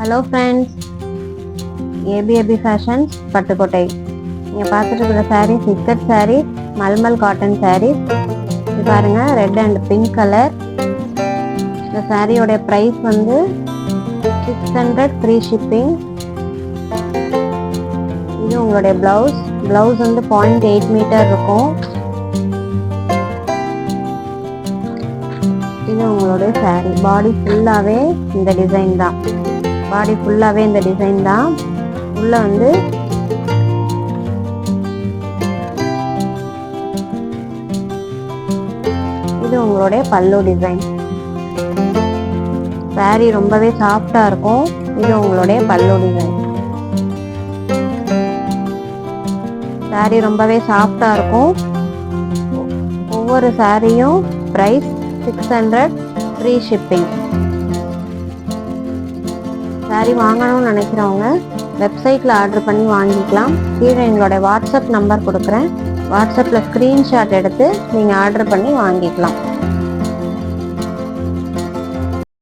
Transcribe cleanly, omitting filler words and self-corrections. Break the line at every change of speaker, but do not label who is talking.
Hello friends, ABAB fashions Pattukkottai. நீங்கள் பார்த்துட்டு இருக்கிற சாரீஸ் இக்கட் சாரீஸ், மல்மல் காட்டன் சாரீஸ். இது பாருங்கள், ரெட் அண்ட் பிங்க் கலர். இந்த சாரியோடைய ப்ரைஸ் வந்து 600 ஃப்ரீ ஷிப்பிங். இது உங்களுடைய ப்ளவுஸ் வந்து 0.8 மீட்டர் இருக்கும். இது உங்களுடைய சாரீ. பாடி ஃபுல்லாகவே இந்த டிசைன் தான். உள்ள வந்து இது உங்களுடைய பல்லு டிசைன். சாரீ ரொம்பவே சாஃப்டா இருக்கும். இது உங்களுடைய பல்லு டிசைன். சாரீ ரொம்பவே சாஃப்டா இருக்கும். ஒவ்வொரு சாரியும் பிரைஸ் 600 ஃப்ரீ ஷிப்பிங். சாரீ வாங்கணும்னு நினைக்கிறவங்க வெப்சைட்டில் ஆர்டர் பண்ணி வாங்கிக்கலாம். கீழே எங்களோட வாட்ஸ்அப் நம்பர் கொடுக்குறேன். வாட்ஸ்அப்பில் ஸ்க்ரீன்ஷாட் எடுத்து நீங்கள் ஆர்டர் பண்ணி வாங்கிக்கலாம்.